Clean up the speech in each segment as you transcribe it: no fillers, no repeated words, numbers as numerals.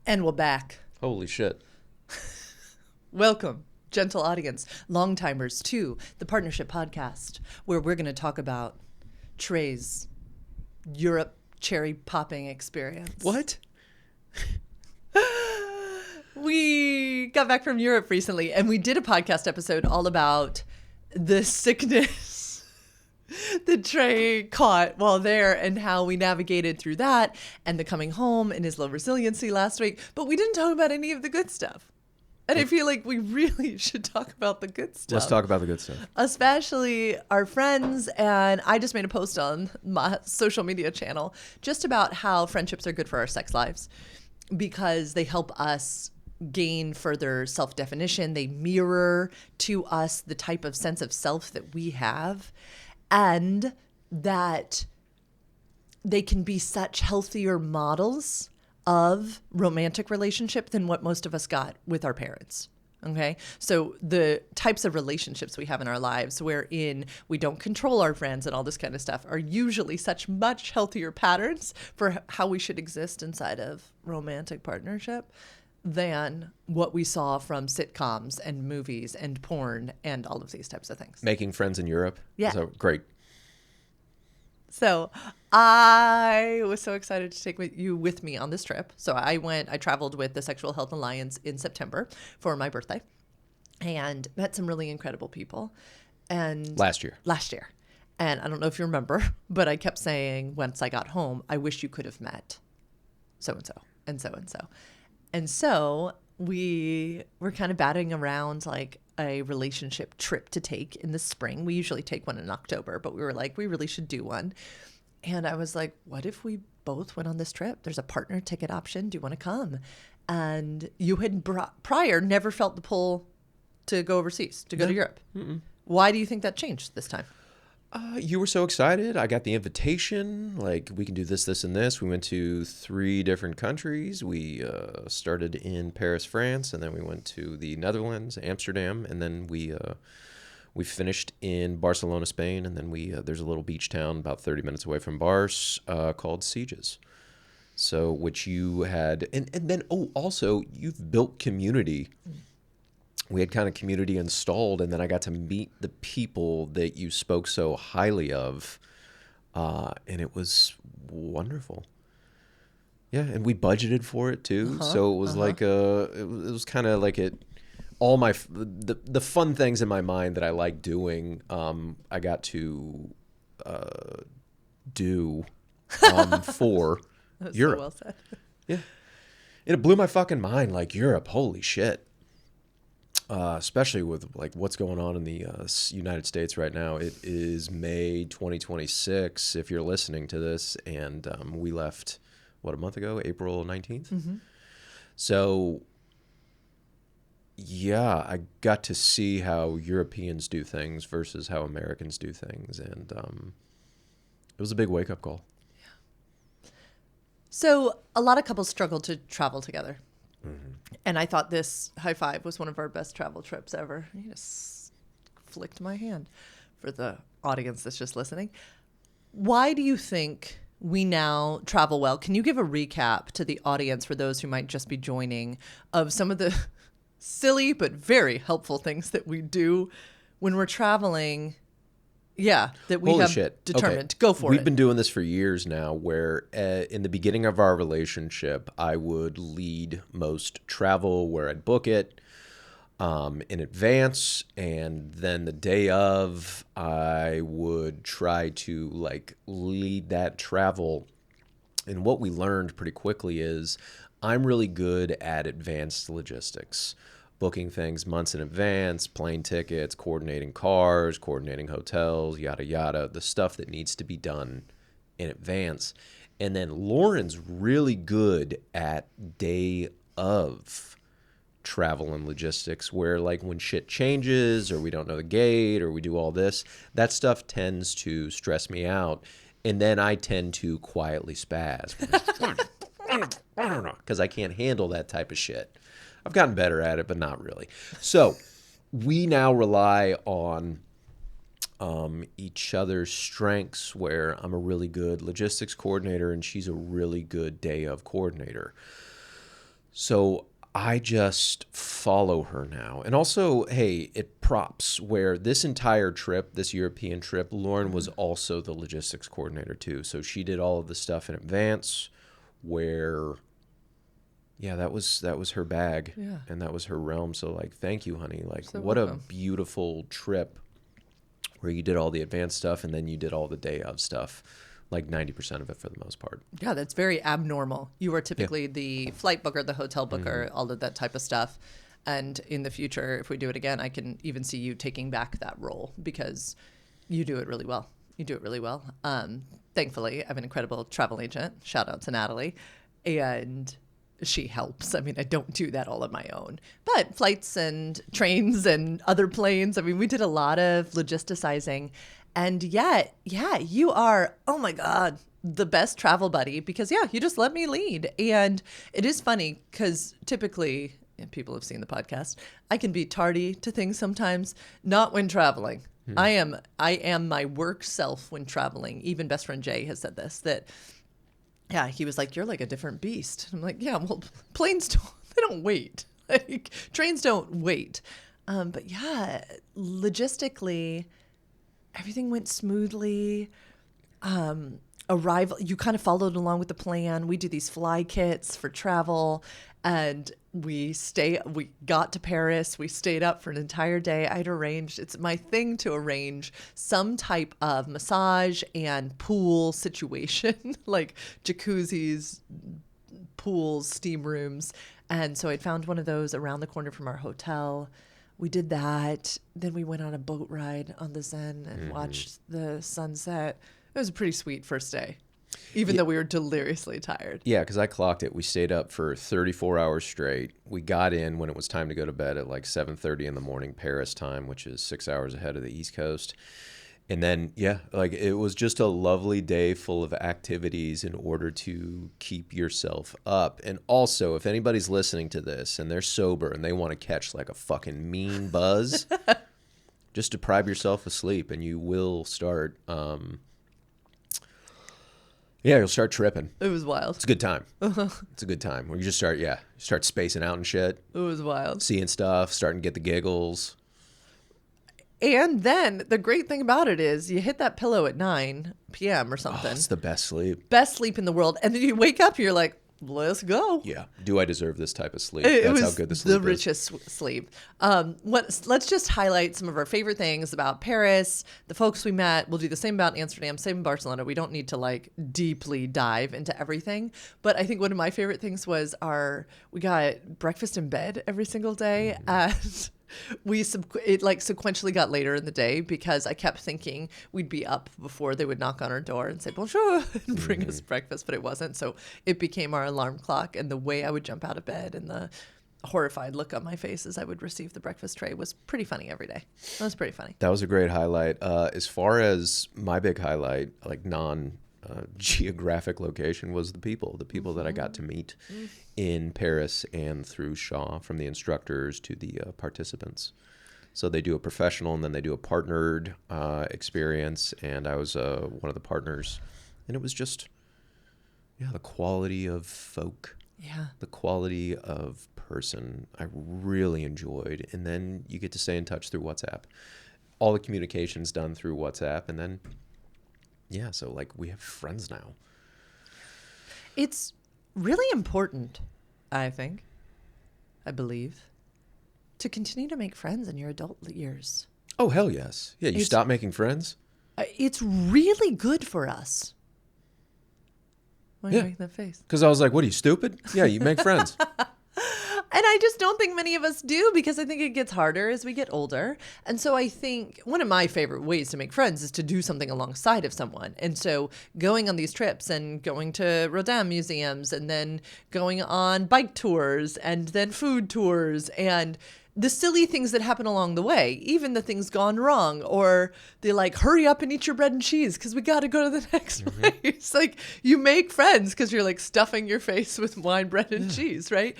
And we're back. Holy shit. Welcome, gentle audience, long-timers to the Partnership Podcast, where we're going to talk about Trey's Europe cherry popping experience. What? We got back from Europe recently, and we did a podcast episode all about the sickness that Trey caught while there and how we navigated through that and the coming home and his low resiliency last week. But we didn't talk about any of the good stuff. And I feel like we really should talk about the good stuff. Let's talk about the good stuff. Especially our friends. And I just made a post on my social media channel just about how friendships are good for our sex lives because they help us gain further self-definition. They mirror to us the type of sense of self that we have, and that they can be such healthier models of romantic relationship than what most of us got with our parents. Okay. So the types of relationships we have in our lives wherein we don't control our friends and all this kind of stuff are usually such much healthier patterns for how we should exist inside of romantic partnership than what we saw from sitcoms and movies and porn and all of these types of things. Making friends in Europe. Yeah. So great. So I was so excited to take you with me on this trip. So I traveled with the Sexual Health Alliance in September for my birthday and met some really incredible people. And Last year. And I don't know if you remember, but I kept saying once I got home, I wish you could have met so-and-so and so-and-so. And so we were kind of batting around like a relationship trip to take in the spring. We usually take one in October, but we were like, we really should do one. And I was like, what if we both went on this trip? There's a partner ticket option. Do you want to come? And you had prior never felt the pull to go overseas, to go to Europe. Mm-mm. Why do you think that changed this time? You were so excited. I got the invitation. Like, we can do this, this, and this. We went to 3 different countries. We started in Paris, France, and then we went to the Netherlands, Amsterdam, and then we finished in Barcelona, Spain, and then there's a little beach town about 30 minutes away from Bars called Sitges. So, which you had, and then, also, you've built community. We had kind of community installed, and then I got to meet the people that you spoke so highly of, and it was wonderful. Yeah, and we budgeted for it too, so it was like it was kind of like all the fun things in my mind that I like doing. I got to do for That's Europe. So well said. Yeah, and it blew my fucking mind. Like, Europe, holy shit. Especially with like what's going on in the United States right now. It is May 2026 if you're listening to this, and we left a month ago, April 19th. Mm-hmm. So yeah, I got to see how Europeans do things versus how Americans do things, and it was a big wake-up call. Yeah. So a lot of couples struggle to travel together. Mm-hmm. And I thought this high five was one of our best travel trips ever. You just flicked my hand for the audience that's just listening. Why do you think we now travel well? Can you give a recap to the audience for those who might just be joining of some of the silly but very helpful things that we do when we're traveling? Yeah, that we Holy have shit. determined. Okay. Go for it. We've been doing this for years now, where in the beginning of our relationship, I would lead most travel where I'd book it in advance, and then the day of, I would try to like lead that travel. And what we learned pretty quickly is I'm really good at advanced logistics. Booking things months in advance, plane tickets, coordinating cars, coordinating hotels, yada, yada, the stuff that needs to be done in advance. And then Lauren's really good at day of travel and logistics, where like when shit changes or we don't know the gate or we do all this, that stuff tends to stress me out. And then I tend to quietly spaz because I can't handle that type of shit. I've gotten better at it, but not really. So we now rely on each other's strengths, where I'm a really good logistics coordinator and she's a really good day of coordinator. So I just follow her now. And also, hey, it props where this entire trip, this European trip, Lauren was also the logistics coordinator too. So she did all of the stuff in advance where, yeah, that was her bag. Yeah. And that was her realm. So like, thank you, honey. Like, So what welcome. a beautiful trip where you did all the advanced stuff and then you did all the day of stuff. Like 90% of it for the most part. Yeah, that's very abnormal. You are typically the flight booker, the hotel booker, all of that type of stuff. And in the future, if we do it again, I can even see you taking back that role because you do it really well. You do it really well. Thankfully, I have an incredible travel agent. Shout out to Natalie. And she helps. I mean, I don't do that all on my own. But flights and trains and other planes, I mean, we did a lot of logisticizing. And yet, yeah, you are, oh my God, the best travel buddy because, yeah, you just let me lead. And it is funny because typically, and people have seen the podcast, I can be tardy to things sometimes, not when traveling. I am my work self when traveling. Even best friend Jay has said this, that, yeah, he was like, you're like a different beast. I'm like, yeah, well, planes don't wait. Like, trains don't wait. But yeah, logistically, everything went smoothly. Arrival, you kind of followed along with the plan. We do these fly kits for travel, and we got to Paris. We stayed up for an entire day. I'd arranged, it's my thing to arrange some type of massage and pool situation, like jacuzzis, pools, steam rooms. And so I'd found one of those around the corner from our hotel. We did that. Then we went on a boat ride on the Zen and watched the sunset. It was a pretty sweet first day, even though we were deliriously tired. Yeah, because I clocked it. We stayed up for 34 hours straight. We got in when it was time to go to bed at like 7:30 in the morning Paris time, which is 6 hours ahead of the East Coast. And then, yeah, like it was just a lovely day full of activities in order to keep yourself up. And also, if anybody's listening to this and they're sober and they want to catch like a fucking mean buzz, just deprive yourself of sleep and you will start, you'll start tripping. It was wild. It's a good time. It's a good time where you just start spacing out and shit. It was wild. Seeing stuff, starting to get the giggles. And then the great thing about it is you hit that pillow at 9 p.m. or something. It's the best sleep. Best sleep in the world. And then you wake up and you're like, let's go. Yeah. Do I deserve this type of sleep? It That's was how good the sleep the richest sleep. Let's just highlight some of our favorite things about Paris, the folks we met. We'll do the same about Amsterdam, same in Barcelona. We don't need to like deeply dive into everything. But I think one of my favorite things was we got breakfast in bed every single day. And it like sequentially got later in the day because I kept thinking we'd be up before they would knock on our door and say bonjour and bring us breakfast, but it wasn't. So it became our alarm clock, and the way I would jump out of bed and the horrified look on my face as I would receive the breakfast tray was pretty funny every day. That was pretty funny. That was a great highlight. As far as my big highlight, like geographic location, was the people that I got to meet in Paris and through Shaw, from the instructors to the participants. So they do a professional and then they do a partnered experience, and I was one of the partners, and it was just the quality of folk, the quality of person I really enjoyed. And then you get to stay in touch through WhatsApp. All the communication's done through WhatsApp, and then so like we have friends now. It's really important, I believe, to continue to make friends in your adult years. Oh, hell yes. Yeah, you stop making friends? It's really good for us. Why are you making that face? Because I was like, what are you, stupid? Yeah, you make friends. And I just don't think many of us do, because I think it gets harder as we get older. And so I think one of my favorite ways to make friends is to do something alongside of someone. And so going on these trips and going to Rodin museums and then going on bike tours and then food tours and the silly things that happen along the way, even the things gone wrong, or they like, hurry up and eat your bread and cheese because we got to go to the next place. Like, you make friends because you're like stuffing your face with wine, bread, and cheese, right?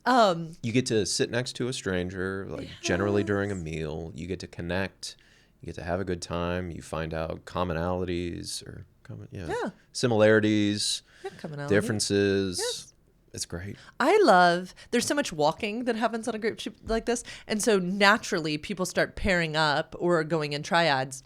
You get to sit next to a stranger, like generally during a meal. You get to connect. You get to have a good time. You find out commonalities or similarities, differences. It's great. There's so much walking that happens on a group trip like this. And so naturally people start pairing up or going in triads.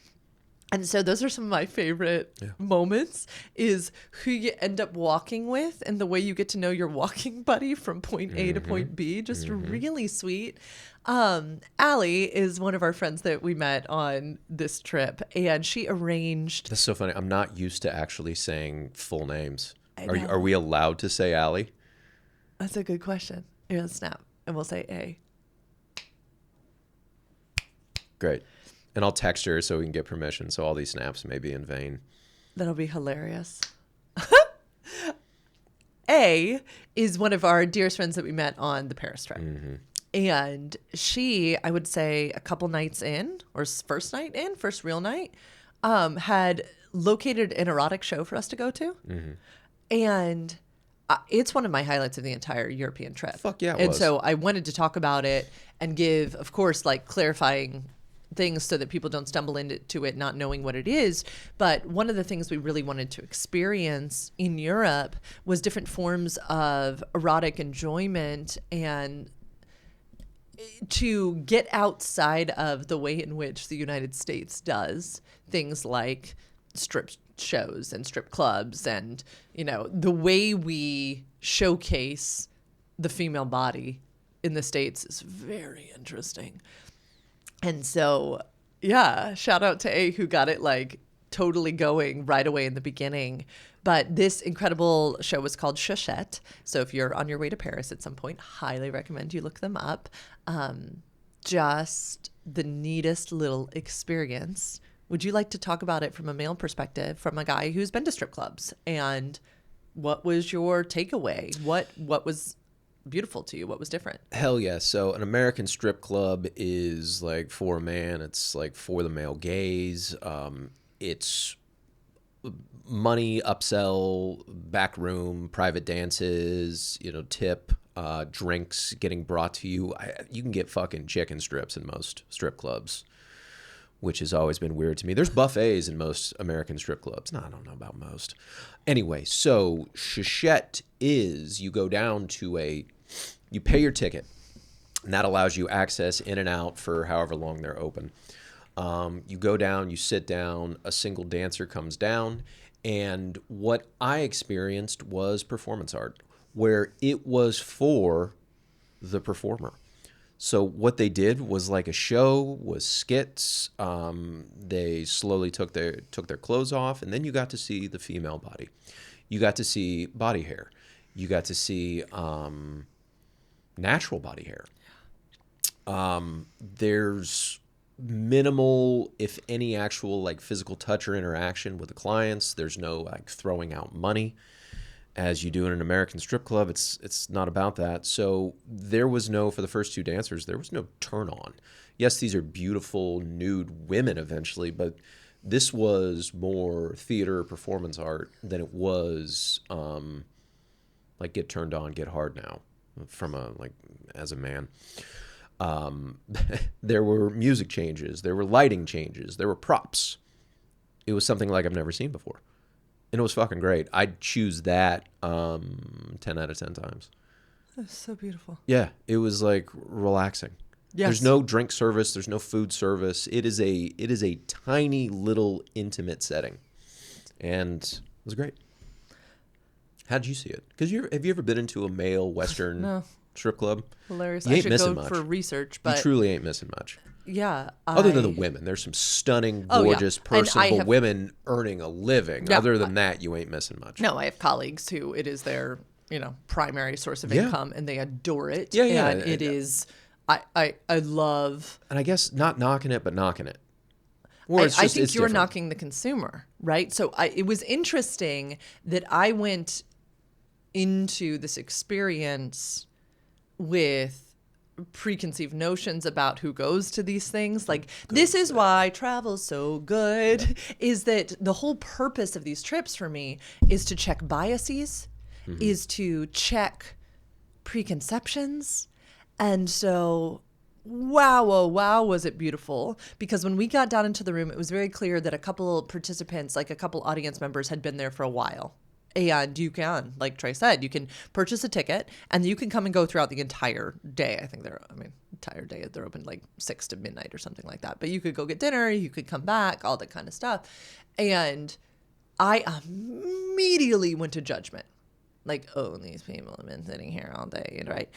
And so those are some of my favorite moments is who you end up walking with and the way you get to know your walking buddy from point A to point B. Just really sweet. Allie is one of our friends that we met on this trip, and she arranged. That's so funny. I'm not used to actually saying full names. I Are know. are we allowed to say Allie? That's a good question. Here, let's snap, and we'll say A. Great. And I'll text her so we can get permission. So all these snaps may be in vain. That'll be hilarious. A is one of our dearest friends that we met on the Paris trip. And she, I would say a couple nights in, or first real night, had located an erotic show for us to go to. And it's one of my highlights of the entire European trip. Fuck yeah, it And was. so I wanted to talk about it and give, of course, like clarifying things so that people don't stumble into it not knowing what it is. But one of the things we really wanted to experience in Europe was different forms of erotic enjoyment and to get outside of the way in which the United States does things like strip shows and strip clubs and, you know, the way we showcase the female body in the States is very interesting. And so, yeah, shout out to A who got it like totally going right away in the beginning. But this incredible show was called Chachette. So if you're on your way to Paris at some point, highly recommend you look them up. Just the neatest little experience. Would you like to talk about it from a male perspective, from a guy who's been to strip clubs? And what was your takeaway? What was beautiful to you? What was different? Hell yeah. So an American strip club is like for a man. It's like for the male gaze. It's money, upsell, back room, private dances, tip, drinks getting brought to you. You can get fucking chicken strips in most strip clubs, which has always been weird to me. There's buffets in most American strip clubs. No, I don't know about most. Anyway, so Chachette is you go down to you pay your ticket, and that allows you access in and out for however long they're open. You go down, you sit down, a single dancer comes down, and what I experienced was performance art, where it was for the performer. So what they did was like a show, was skits. They slowly took their clothes off, and then you got to see the female body. You got to see body hair. You got to see natural body hair. There's minimal, if any, actual like physical touch or interaction with the clients. There's no like throwing out money as you do in an American strip club. It's not about that. So there was for the first two dancers, there was no turn on. Yes, these are beautiful nude women eventually, but this was more theater performance art than it was like get turned on, get hard now as a man. There were music changes, there were lighting changes, there were props. It was something like I've never seen before. And it was fucking great. I'd choose that 10 out of 10 times. That's so beautiful. Yeah, it was like relaxing. Yes. There's no drink service, there's no food service. It is a tiny little intimate setting. And it was great. How did you see it? Because have you ever been into a male Western No. strip club? Hilarious. You ain't I should missing go much. for research, but You truly ain't missing much. yeah. Other than the women, there's some stunning, Oh, yeah. gorgeous, And I personable have- women earning a living. Yeah. Other than that, you ain't missing much. No, I have colleagues who it is their, primary source of Yeah. income, and they adore it. Yeah, yeah. And it is, I love. And I guess not knocking it, but knocking it. Or I think it's you're different. knocking the consumer, right? So it was interesting that I went into this experience with preconceived notions about who goes to these things. Like, this is why travel's so good, is that the whole purpose of these trips for me is to check biases, is to check preconceptions. And so, wow, oh, wow, was it beautiful. Because when we got down into the room, it was very clear that a couple participants, like a couple audience members, had been there for a while. And you can, like Trey said, you can purchase a ticket and you can come and go throughout the entire day. I think entire day. They're open like 6 to midnight or something like that. But you could go get dinner, you could come back, all that kind of stuff. And I immediately went to judgment. Like, oh, these people have been sitting here all day, right?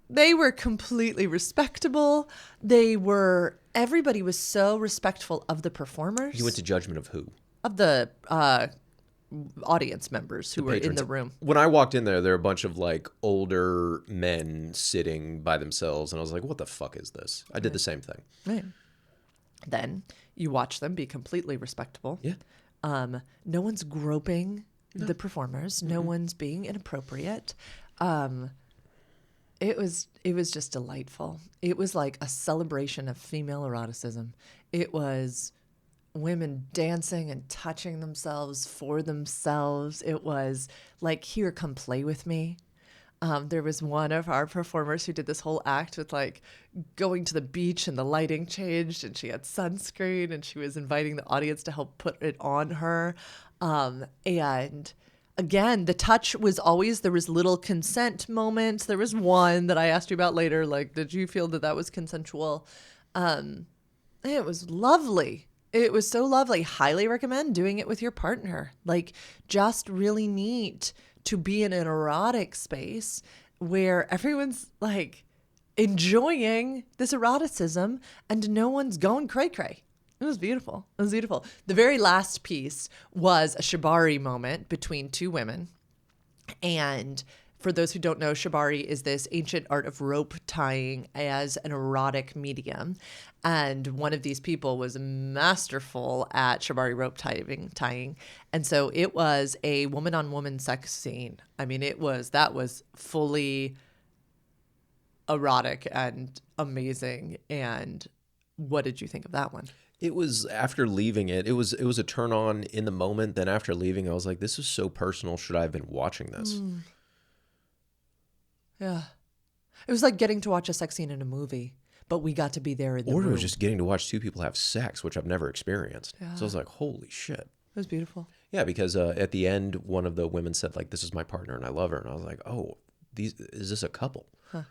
They were completely respectable. Everybody was so respectful of the performers. You went to judgment of who? Of the audience members who were in the room. When I walked in there were a bunch of like older men sitting by themselves, and I was like, what the fuck is this? I did the same thing. Right. Then you watch them be completely respectable. Yeah. No one's groping the performers. No one's being inappropriate. It was just delightful. It was like a celebration of female eroticism. It was women dancing and touching themselves for themselves. It was like, here, come play with me. There was one of our performers who did this whole act with like going to the beach and the lighting changed and she had sunscreen and she was inviting the audience to help put it on her. And again, the touch was always, there was little consent moments. There was one that I asked you about later. Like, did you feel that was consensual? It was lovely. It was so lovely. Highly recommend doing it with your partner. Like, just really neat to be in an erotic space where everyone's like enjoying this eroticism and no one's going cray cray. It was beautiful. It was beautiful. The very last piece was a shibari moment between two women. And for those who don't know, shibari is this ancient art of rope tying as an erotic medium. And one of these people was masterful at shibari rope tying. And so it was a woman-on-woman sex scene. I mean, that was fully erotic and amazing. And what did you think of that one? It was, after leaving it was a turn on in the moment. Then after leaving, I was like, this is so personal. Should I have been watching this? Yeah. It was like getting to watch a sex scene in a movie, but we got to be there in the room. Or it was just getting to watch two people have sex, which I've never experienced. Yeah. So I was like, holy shit. It was beautiful. Yeah, because at the end, one of the women said, like, this is my partner and I love her. And I was like, oh, is this a couple? Huh.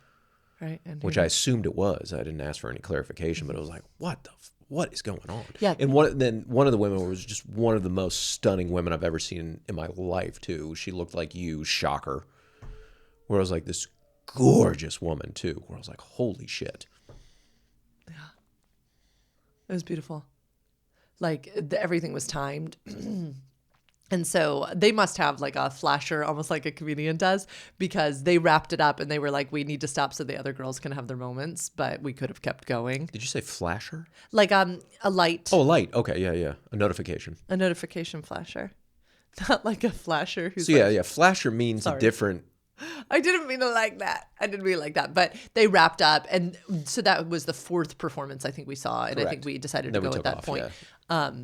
Right. And which I assumed it was. I didn't ask for any clarification, but it was like, what is going on? Yeah. And one of the women was just one of the most stunning women I've ever seen in my life, too. She looked like you, shocker. Where I was like, this gorgeous woman, too. Where I was like, holy shit. Yeah. It was beautiful. Like, everything was timed. And so they must have like a flasher, almost like a comedian does, because they wrapped it up and they were like, we need to stop so the other girls can have their moments, but we could have kept going. Did you say flasher? Like a light. Oh, a light. Okay, yeah. A notification. A notification flasher. Not like a flasher who's so yeah. Flasher means a different... I didn't mean it like that. But they wrapped up. And so that was the fourth performance I think we saw. And correct. I think we decided to go at that point. Yeah.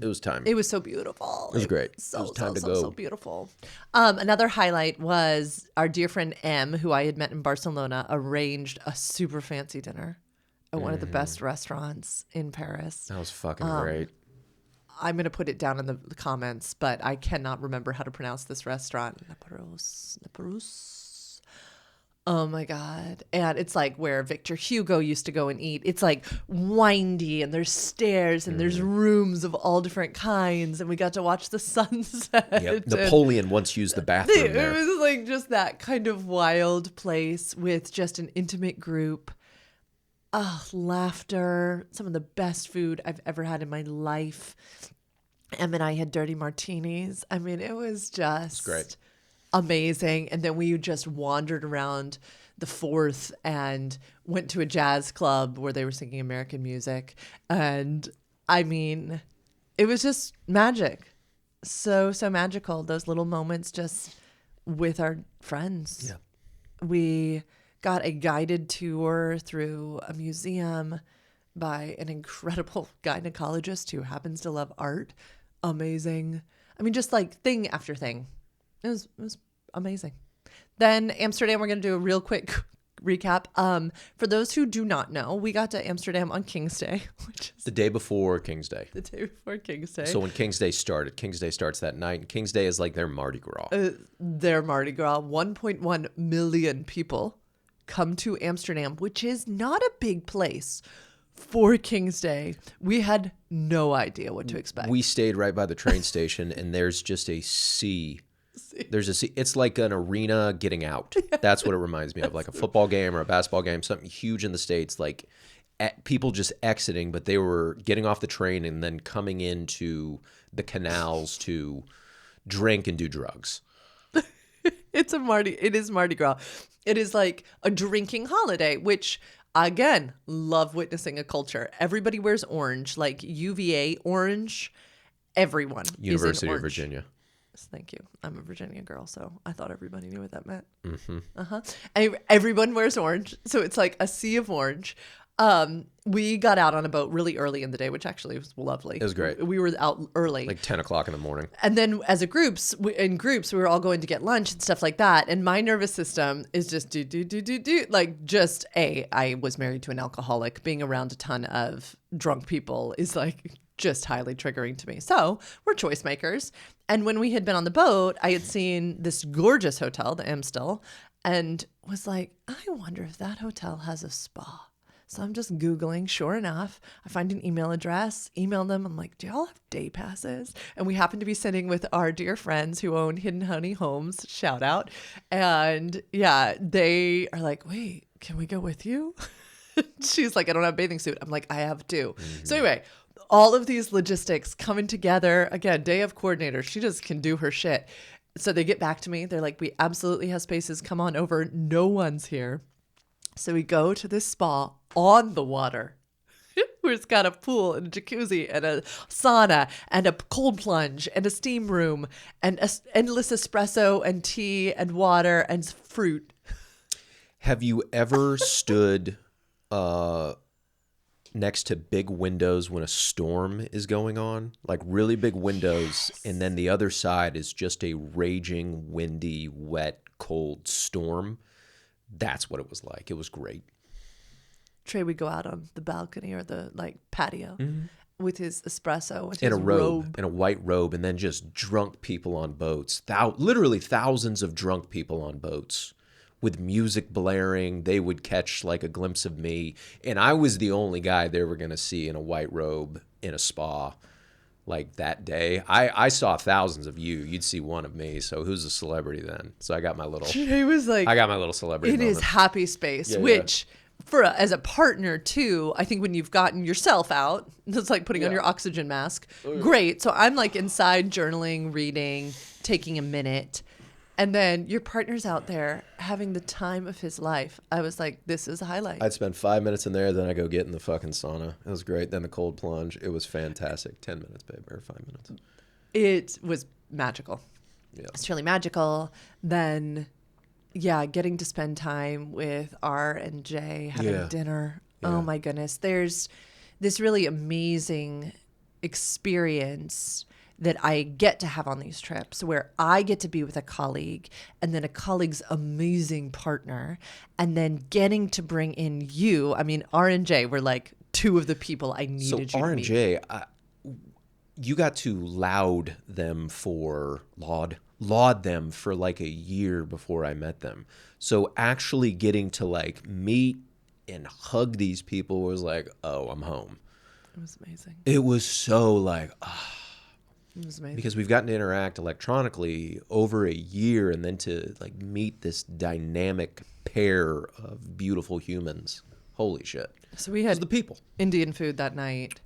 It was time. It was so beautiful. It was great. It was time to go. So beautiful. Another highlight was our dear friend M, who I had met in Barcelona, arranged a super fancy dinner at one of the best restaurants in Paris. That was fucking great. I'm going to put it down in the comments, but I cannot remember how to pronounce this restaurant. Le Perus. Oh my God. And it's like where Victor Hugo used to go and eat. It's like windy and there's stairs and there's rooms of all different kinds. And we got to watch the sunset. Yep. Napoleon once used the bathroom there. It was like just that kind of wild place with just an intimate group. Laughter. Some of the best food I've ever had in my life. Em and I had dirty martinis. I mean, it was just... great. Amazing. And then we just wandered around the Fourth and went to a jazz club where they were singing American music. And I mean, it was just magic. So magical. Those little moments just with our friends. Yeah. We got a guided tour through a museum by an incredible gynecologist who happens to love art. Amazing. I mean, just like thing after thing. It was amazing. Then Amsterdam, we're going to do a real quick recap. For those who do not know, we got to Amsterdam on King's Day, which is The day before King's Day. the day before King's Day. So when King's Day started, King's Day starts that night. And King's Day is like their Mardi Gras. Their Mardi Gras, 1.1 million people come to Amsterdam, which is not a big place for King's Day. We had no idea what to expect. We stayed right by the train station, and there's just a sea. There's a sea. It's like an arena getting out. That's what it reminds me of, like a football game or a basketball game, something huge in the States, like people just exiting, but they were getting off the train and then coming into the canals to drink and do drugs. It is Mardi Gras. It is like a drinking holiday, which again, love witnessing a culture. Everybody wears orange, like UVA orange. Everyone University is in of orange. Virginia. Thank you. I'm a Virginia girl, so I thought everybody knew what that meant. And everyone wears orange, so it's like a sea of orange. We got out on a boat really early in the day, which actually was lovely. It was great. We were out early. Like 10 o'clock in the morning. And then as a in groups, we were all going to get lunch and stuff like that. And my nervous system is just do. Like I was married to an alcoholic. Being around a ton of drunk people is like just highly triggering to me. So we're choice makers. And when we had been on the boat, I had seen this gorgeous hotel, the Amstel, and was like, I wonder if that hotel has a spa. So I'm just Googling. Sure enough, I find an email address, email them. I'm like, do y'all have day passes? And we happen to be sitting with our dear friends who own Hidden Honey Homes, shout out. And yeah, they are like, wait, can we go with you? She's like, I don't have a bathing suit. I'm like, I have two. So anyway, all of these logistics coming together. Again, day of coordinator. She just can do her shit. So they get back to me. They're like, we absolutely have spaces. Come on over. No one's here. So we go to this spa on the water where it's got a pool and a jacuzzi and a sauna and a cold plunge and a steam room and endless espresso and tea and water and fruit. Have you ever stood next to big windows when a storm is going on? Like really big windows, yes. And then the other side is just a raging, windy, wet, cold storm. That's what it was like. It was great. Trey would go out on the balcony or the patio with his espresso and in his a robe, in a white robe, and then just drunk people on boats. Literally thousands of drunk people on boats with music blaring. They would catch like a glimpse of me, and I was the only guy they were going to see in a white robe in a spa. Like that day, I saw thousands of you. You'd see one of me. So who's a celebrity then? So I got my little. Trey was like, I got my little celebrity. It moment. is happy space, which as a partner too, I think when you've gotten yourself out, it's like putting on your oxygen mask. Great. So I'm like inside journaling, reading, taking a minute. And then your partner's out there having the time of his life. I was like, this is a highlight. I'd spend 5 minutes in there, then I go get in the fucking sauna. It was great. Then the cold plunge. It was fantastic. 10 minutes, babe, or 5 minutes. It was magical. Yeah. It's really magical. Then, getting to spend time with R and J, having dinner. Yeah. Oh my goodness. There's this really amazing experience that I get to have on these trips where I get to be with a colleague and then a colleague's amazing partner and then getting to bring in you. I mean, R and J were like two of the people I needed you to meet. So R and J, you got to laud them for like a year before I met them. So actually getting to like meet and hug these people was like, oh, I'm home. It was amazing. It was so like, It was amazing. Because we've gotten to interact electronically over a year and then to like meet this dynamic pair of beautiful humans. Holy shit. So we had the people. Indian food that night.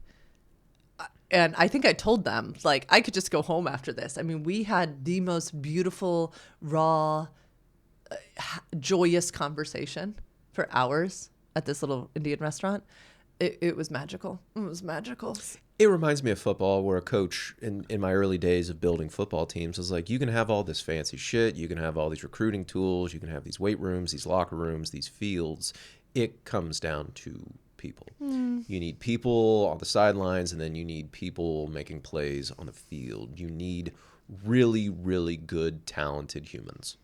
And I think I told them, like, I could just go home after this. I mean, we had the most beautiful, raw, joyous conversation for hours at this little Indian restaurant. It was magical. It was magical. It reminds me of football where a coach in my early days of building football teams was like, you can have all this fancy shit. You can have all these recruiting tools. You can have these weight rooms, these locker rooms, these fields. It comes down to people. You need people on the sidelines, and then you need people making plays on the field. You need really, really good, talented humans.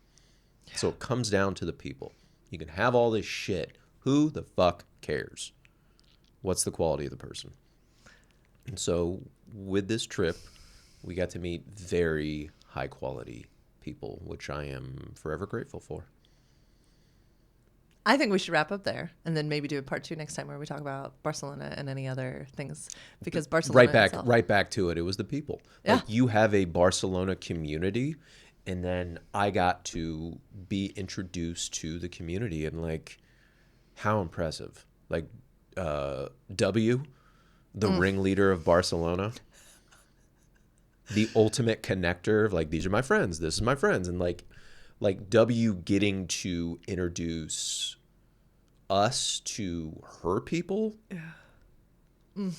So it comes down to the people. You can have all this shit. Who the fuck cares? What's the quality of the person? And so with this trip, we got to meet very high quality people, which I am forever grateful for. I think we should wrap up there and then maybe do a part 2 next time where we talk about Barcelona and any other things, because Barcelona right back to it. It was the people. Yeah. Like, you have a Barcelona community, and then I got to be introduced to the community, and like, how impressive. Like, W, the ringleader of Barcelona, the ultimate connector of like, these are my friends, this is my friends, and like W getting to introduce us to her people. Yeah.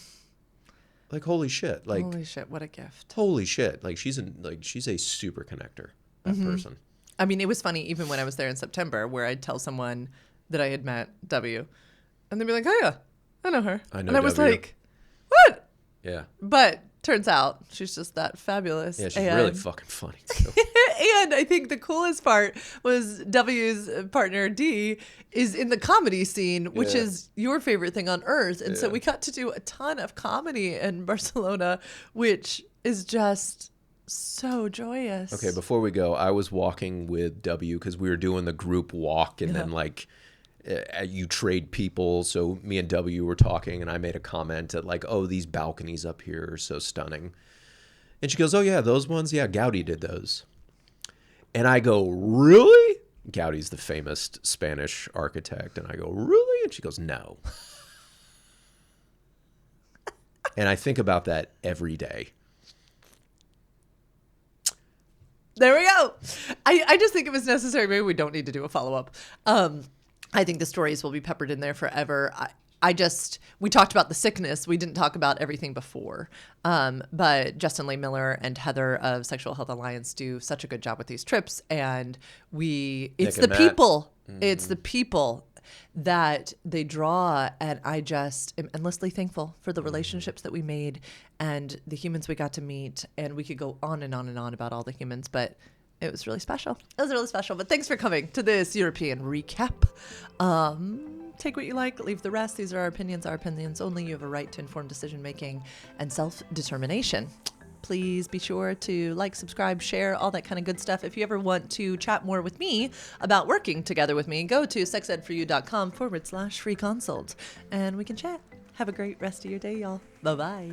Like, holy shit. Like, holy shit, what a gift. Holy shit. Like, she's a super connector, that person. I mean, it was funny even when I was there in September, where I'd tell someone that I had met W, and they'd be like, oh yeah, I know her. I know and I was W. like, what? Yeah. But turns out she's just that fabulous. Yeah, she's really fucking funny too. And I think the coolest part was W's partner D is in the comedy scene, which is your favorite thing on earth. And so we got to do a ton of comedy in Barcelona, which is just so joyous. Okay, before we go, I was walking with W because we were doing the group walk, and then like, you trade people. So me and W were talking, and I made a comment at like, oh, these balconies up here are so stunning. And she goes, oh yeah, those ones? Yeah, Gaudi did those. And I go, really? Gaudi's the famous Spanish architect. And I go, really? And she goes, no. And I think about that every day. There we go. I just think it was necessary. Maybe we don't need to do a follow-up. I think the stories will be peppered in there forever. We talked about the sickness. We didn't talk about everything before. But Justin Lee Miller and Heather of Sexual Health Alliance do such a good job with these trips. And it's the people. It's the people that they draw. And I just am endlessly thankful for the relationships that we made and the humans we got to meet. And we could go on and on and on about all the humans, but it was really special. It was really special. But thanks for coming to this European recap. Take what you like, leave the rest. These are our opinions only. You have a right to informed decision making and self-determination. Please be sure to like, subscribe, share, all that kind of good stuff. If you ever want to chat more with me about working together with me, go to sexedforyou.com/free consult and we can chat. Have a great rest of your day, y'all. Bye-bye.